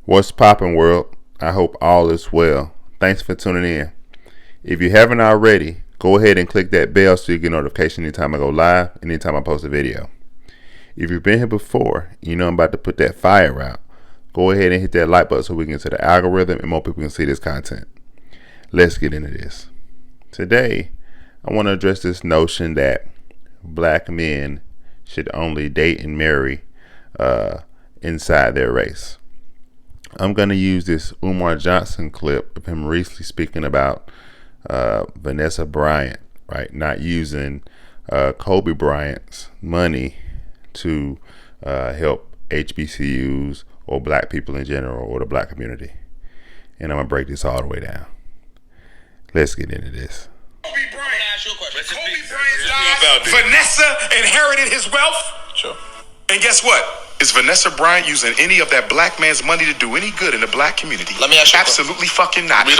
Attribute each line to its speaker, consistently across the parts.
Speaker 1: What's poppin', world? I hope all is well. Thanks for tuning in. If you haven't already, go ahead and click that bell so you get notification anytime I go live, anytime I post a video. If you've been here before, you know I'm about to put that fire out. Go ahead and hit that like button so we can get to the algorithm and more people can see this content. Let's get into this. Today, I want to address this notion that black men should only date and marry inside their race. I'm going to use this Umar Johnson clip of him recently speaking about Vanessa Bryant, right? Not using Kobe Bryant's money to help HBCUs or black people in general or the black community. And I'm going to break this all the way down. Let's get into this.
Speaker 2: Kobe Bryant. Kobe Bryant died. Vanessa inherited his wealth.
Speaker 3: Sure.
Speaker 2: And guess what? Is Vanessa Bryant using any of that black man's money to do any good in the black community?
Speaker 3: Let me ask you.
Speaker 2: Absolutely fucking not. Listen,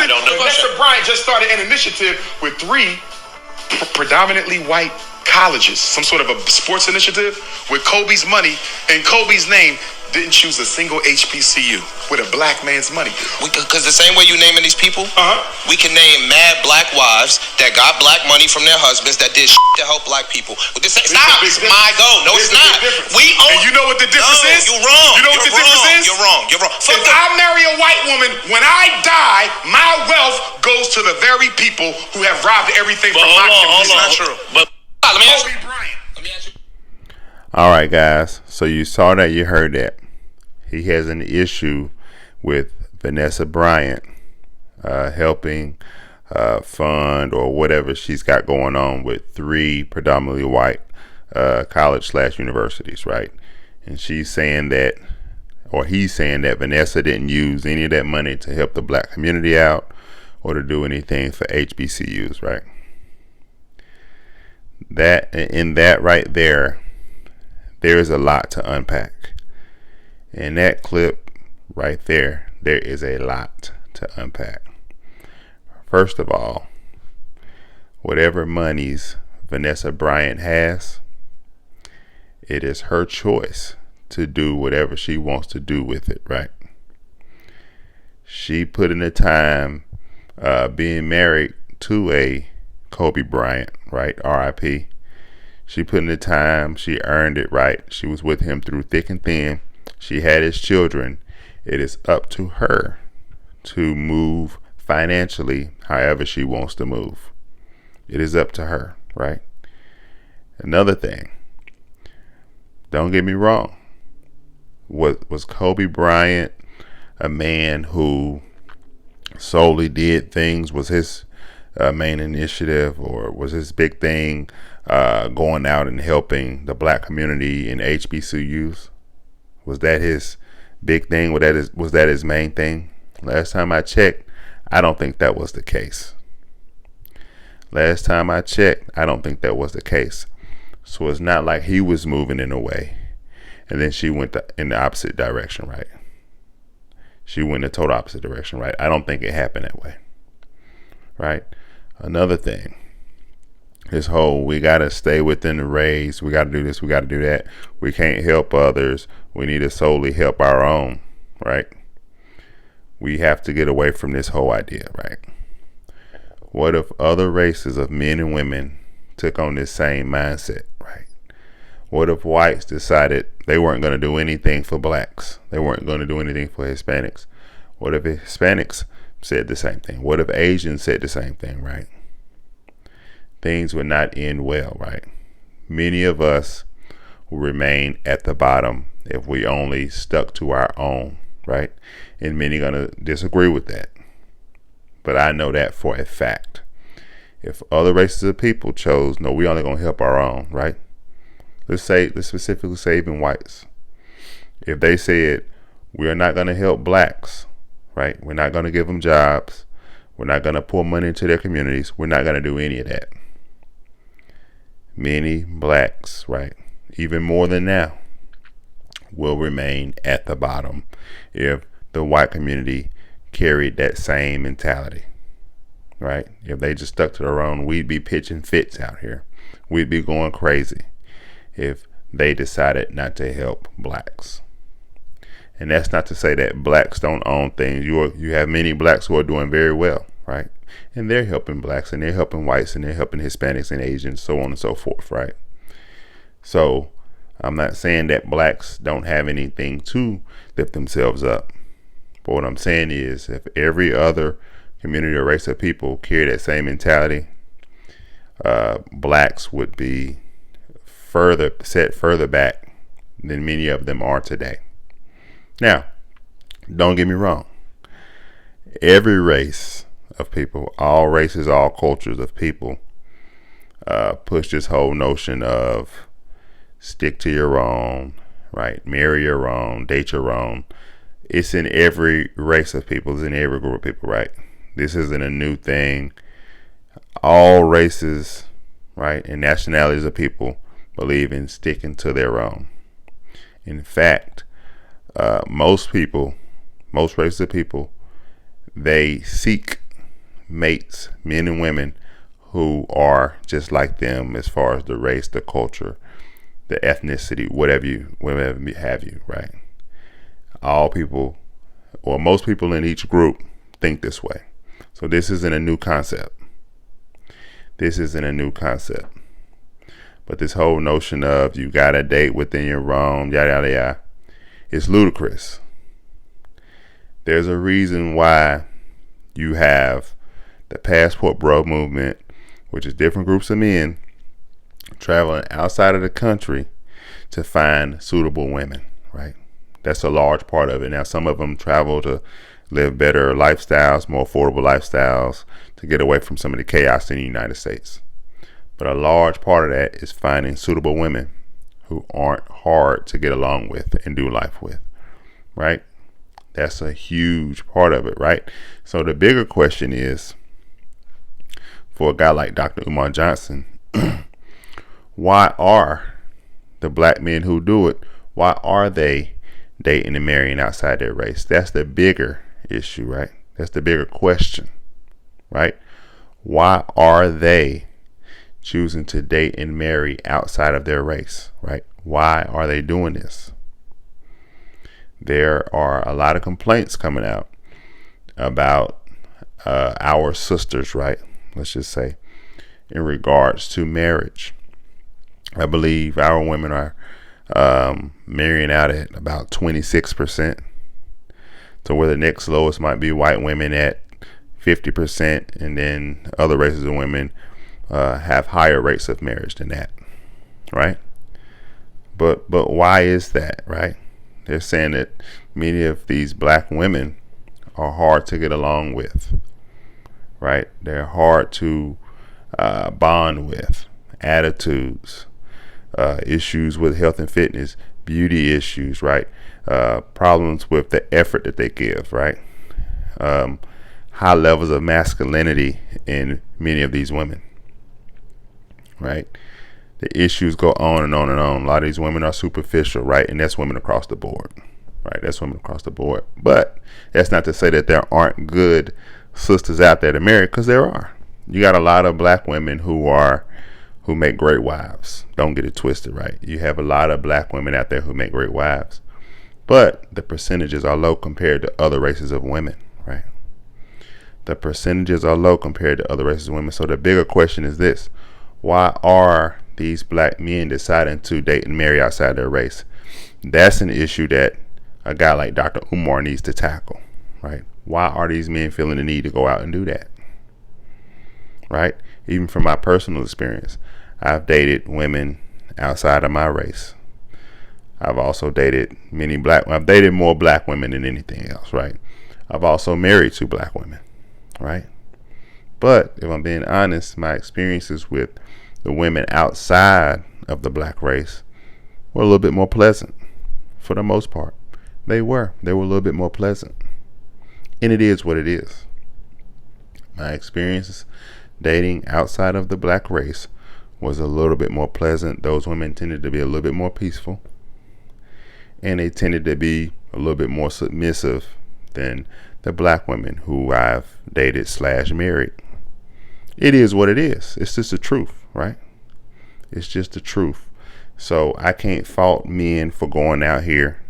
Speaker 3: I don't know.
Speaker 2: Vanessa Bryant just started an initiative with three predominantly white colleges, some sort of a sports initiative with Kobe's money and Kobe's name. Didn't choose a single HBCU with a black man's money.
Speaker 3: Because the same way you naming these people, we can name mad black wives that got black money from their husbands that did to help black people. But this ain't stop. It's my goal. No, it's not. We own.
Speaker 2: And you know what the difference is?
Speaker 3: You're wrong.
Speaker 2: You know what the difference is?
Speaker 3: You're wrong. You're wrong.
Speaker 2: If I marry a white woman, when I die, my wealth goes to the very people who have robbed everything from my community. It's not true.
Speaker 3: But let me ask you.
Speaker 2: Bryant.
Speaker 3: Let me ask you.
Speaker 1: All right, guys. So you saw that, you heard that. He has an issue with Vanessa Bryant helping fund or whatever she's got going on with three predominantly white college/universities, right? And she's saying that, or he's saying that Vanessa didn't use any of that money to help the black community out or to do anything for HBCUs, right? That right there is a lot to unpack. In that clip right there is a lot to unpack. First of all, whatever monies Vanessa Bryant has, it is her choice to do whatever she wants to do with it, right? She put in the time being married to a Kobe Bryant, right? RIP. She put in the time, she earned it, right? She was with him through thick and thin. She had his children. It is up to her to move financially however she wants to move. It is up to her, right? Another thing, don't get me wrong. Was Kobe Bryant a man who solely did things? Was his main initiative, or was his big thing going out and helping the black community in HBCUs? Was that his big thing? Was that his main thing? Last time I checked, I don't think that was the case. Last time I checked, I don't think that was the case. So it's not like he was moving in a way and then she went in the opposite direction, right? She went in the total opposite direction, right? I don't think it happened that way, right? Another thing, this whole, we got to stay within the race. We got to do this. We got to do that. We can't help others. We need to solely help our own, right? We have to get away from this whole idea, right? What if other races of men and women took on this same mindset, right? What if whites decided they weren't going to do anything for blacks? They weren't going to do anything for Hispanics? What if Hispanics said the same thing? What if Asians said the same thing, right? Things would not end well, right? Many of us will remain at the bottom if we only stuck to our own, right? And many are going to disagree with that. But I know that for a fact. If other races of people chose, no, we only going to help our own, right? Let's specifically say even whites. If they said, we're not going to help blacks, right? We're not going to give them jobs. We're not going to pour money into their communities. We're not going to do any of that. Many blacks, right, even more than now, will remain at the bottom if the white community carried that same mentality, right? If they just stuck to their own, we'd be pitching fits out here. We'd be going crazy if they decided not to help blacks. And that's not to say that blacks don't own things. You have many blacks who are doing very well, right? And they're helping blacks, and they're helping whites, and they're helping Hispanics and Asians, so on and so forth, right? So I'm not saying that blacks don't have anything to lift themselves up. But what I'm saying is, if every other community or race of people carry that same mentality, blacks would be set further back than many of them are today. Now, don't get me wrong. Every race of people, all races, all cultures of people, push this whole notion of stick to your own, right? Marry your own, date your own. It's in every race of people, it's in every group of people, right? This isn't a new thing. All races, right, and nationalities of people believe in sticking to their own. In fact, most races of people, they seek mates, men and women, who are just like them as far as the race, the culture, the ethnicity, whatever have you, right? All people, or most people in each group, think this way. So this isn't a new concept. But this whole notion of you got a date within your own, yada, yada, yada, is ludicrous. There's a reason why you have the passport bro movement, which is different groups of men traveling outside of the country to find suitable women, right? That's a large part of it. Now, some of them travel to live better lifestyles, more affordable lifestyles, to get away from some of the chaos in the United States. But a large part of that is finding suitable women who aren't hard to get along with and do life with, right? That's a huge part of it, right? So the bigger question is, for a guy like Dr. Umar Johnson, why are the black men who do it, why are they dating and marrying outside their race? That's the bigger issue, right? That's the bigger question, right? Why are they choosing to date and marry outside of their race, right? Why are they doing this? There are a lot of complaints coming out about our sisters, right? Let's just say, in regards to marriage. I believe our women are marrying out at about 26%, to where the next lowest might be white women at 50%, and then other races of women have higher rates of marriage than that, right? But why is that, right? They're saying that many of these black women are hard to get along with, right? They're hard to bond with. Attitudes, issues with health and fitness, beauty issues, right? Problems with the effort that they give, right? High levels of masculinity in many of these women, right? The issues go on and on and on. A lot of these women are superficial, right? And that's women across the board, right? That's women across the board. But that's not to say that there aren't good sisters out there to marry, because there are. You got a lot of black women who make great wives. Don't get it twisted, right? You have a lot of black women out there who make great wives, but the percentages are low compared to other races of women, right? The percentages are low compared to other races of women. So the bigger question is this: why are these black men deciding to date and marry outside their race? That's an issue that a guy like Dr. Umar needs to tackle, right? Why are these men feeling the need to go out and do that, right? Even from my personal experience, I've dated women outside of my race. I've also dated I've dated more black women than anything else, right? I've also married 2 black women, right? But if I'm being honest, my experiences with the women outside of the black race were a little bit more pleasant, for the most part. They were a little bit more pleasant. And it is what it is. My experiences dating outside of the black race was a little bit more pleasant. Those women tended to be a little bit more peaceful, and they tended to be a little bit more submissive than the black women who I've dated / married. It is what it is. It's just the truth, right? It's just the truth. So I can't fault men for going out here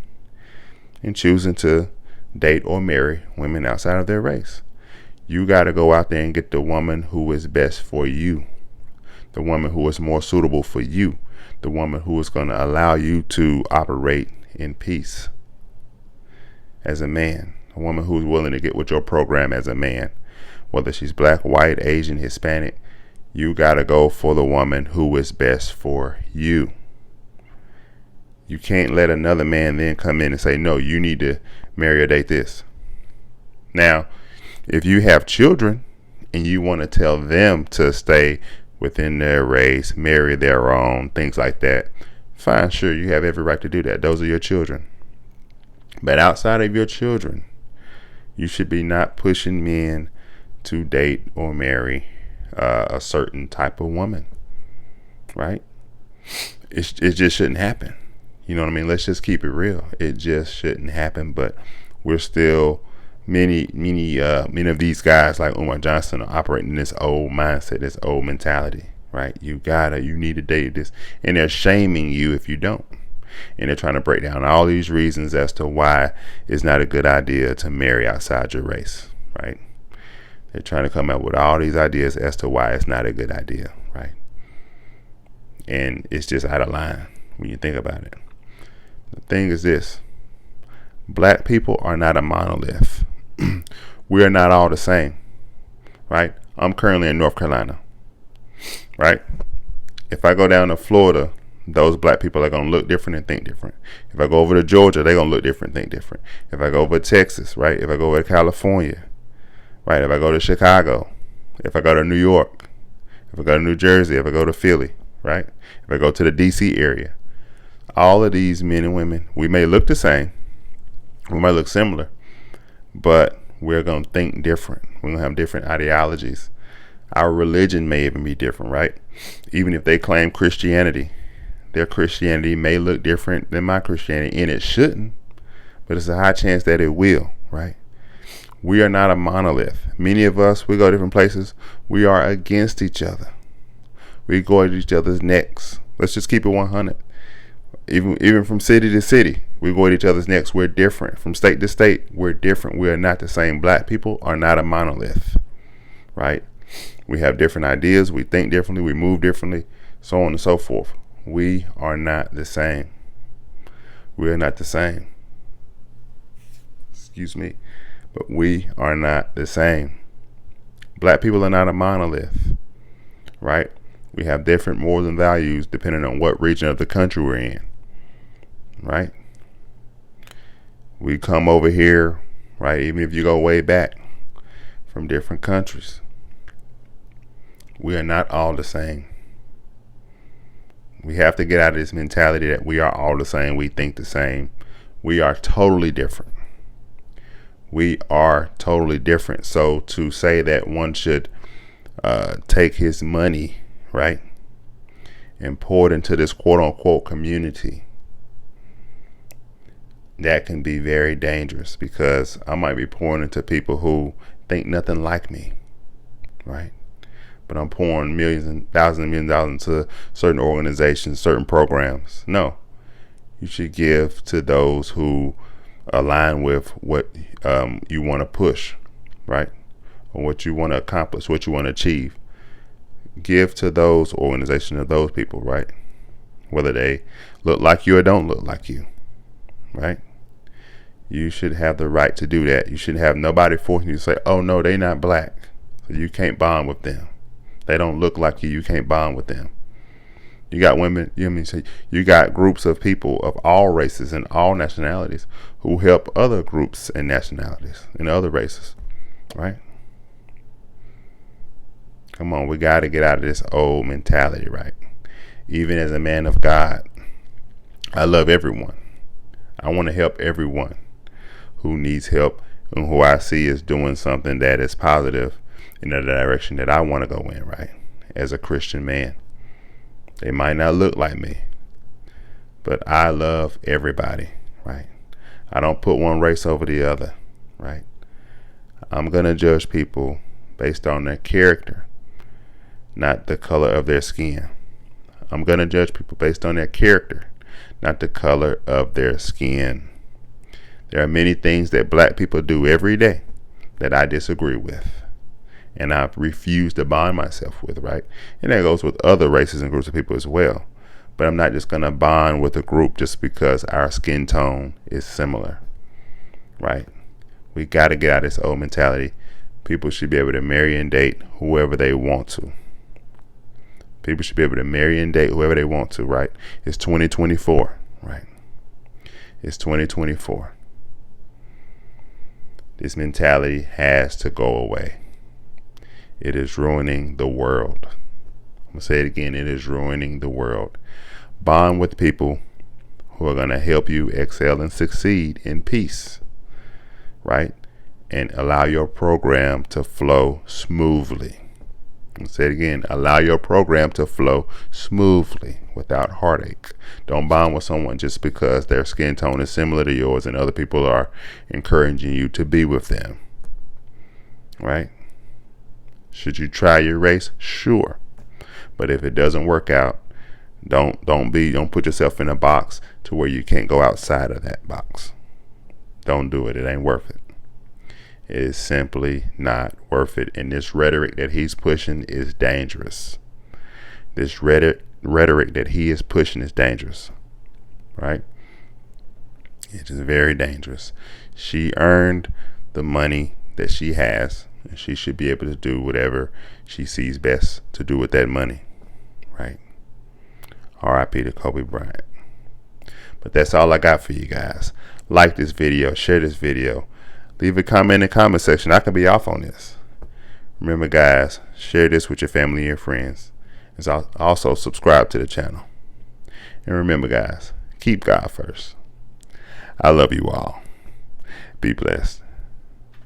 Speaker 1: in choosing to date or marry women outside of their race. You got to go out there and get the woman who is best for you, the woman who is more suitable for you, the woman who is going to allow you to operate in peace as a man, a woman who is willing to get with your program as a man, whether she's black, white, Asian, Hispanic. You got to go for the woman who is best for you. You can't let another man then come in and say, no, you need to marry or date this. Now, if you have children and you want to tell them to stay within their race, marry their own, things like that, fine, sure, you have every right to do that. Those are your children. But outside of your children, you should be not pushing men to date or marry a certain type of woman, right? It just shouldn't happen. You know what I mean? Let's just keep it real. It just shouldn't happen. But we're still many of these guys like Umar Johnson are operating in this old mindset, this old mentality, right? You need to date this, and they're shaming you if you don't, and they're trying to break down all these reasons as to why it's not a good idea to marry outside your race, right? They're trying to come up with all these ideas as to why it's not a good idea, right? And it's just out of line when you think about it. The thing is this: black people are not a monolith. We are not all the same, right? I'm currently in North Carolina, right? If I go down to Florida, those black people are going to look different and think different. If I go over to Georgia, they're going to look different and think different. If I go over to Texas, right? If I go over to California, right? If I go to Chicago, if I go to New York, if I go to New Jersey, if I go to Philly, right? If I go to the DC area, all of these men and women, we may look the same, we might look similar, but we're going to think different. We're going to have different ideologies. Our religion may even be different, right? Even if they claim Christianity, their Christianity may look different than my Christianity, and it shouldn't, but it's a high chance that it will, right? We are not a monolith. Many of us, we go different places. We are against each other. We go at each other's necks. Let's just keep it 100. Even from city to city, we go at each other's necks. We're different. From state to state, we're different. We are not the same. Black people are not a monolith, right? We have different ideas. We think differently. We move differently, so on and so forth. We are not the same. We are not the same. Excuse me. But we are not the same. Black people are not a monolith, right? We have different morals and values depending on what region of the country we're in, right? We come over here, right? Even if you go way back from different countries, we are not all the same. We have to get out of this mentality that we are all the same. We think the same. We are totally different. We are totally different. So to say that one should take his money, right, and pour it into this quote unquote community, that can be very dangerous, because I might be pouring into people who think nothing like me, right? But I'm pouring millions and thousands of millions of dollars into certain organizations, certain programs. No, you should give to those who align with what you want to push, right? Or what you want to accomplish, what you want to achieve. Give to those organizations or those people, right? Whether they look like you or don't look like you, right? You should have the right to do that. You shouldn't have nobody forcing you to say, oh no, they not black, so you can't bond with them. They don't look like you, you can't bond with them. You got women, you got groups of people of all races and all nationalities who help other groups and nationalities and other races, right? Come on, we got to get out of this old mentality, right? Even as a man of God, I love everyone. I want to help everyone who needs help and who I see is doing something that is positive in the direction that I want to go in, right? As a Christian man. They might not look like me, but I love everybody, right? I don't put one race over the other, right? I'm going to judge people based on their character, not the color of their skin. I'm going to judge people based on their character, not the color of their skin. There are many things that black people do every day that I disagree with, and I refuse to bond myself with, right? And that goes with other races and groups of people as well. But I'm not just going to bond with a group just because our skin tone is similar, right? We got to get out of this old mentality. People should be able to marry and date whoever they want to. People should be able to marry and date whoever they want to, right? It's 2024, right? It's 2024. This mentality has to go away. It is ruining the world. I'm going to say it again. It is ruining the world. Bond with people who are going to help you excel and succeed in peace, right? And allow your program to flow smoothly. I'm going to say it again. Allow your program to flow smoothly without heartache. Don't bond with someone just because their skin tone is similar to yours and other people are encouraging you to be with them, right? Should you try your race? Sure. But if it doesn't work out, don't put yourself in a box to where you can't go outside of that box. Don't do it. It ain't worth it. It is simply not worth it. And this rhetoric that he's pushing is dangerous. This rhetoric that he is pushing is dangerous, right? It is very dangerous. She earned the money that she has, and she should be able to do whatever she sees best to do with that money, right? R.I.P. to Kobe Bryant. But that's all I got for you guys. Like this video, share this video, leave a comment in the comment section. I could be off on this. Remember, guys, share this with your family and your friends. And also subscribe to the channel. And remember, guys, keep God first. I love you all. Be blessed.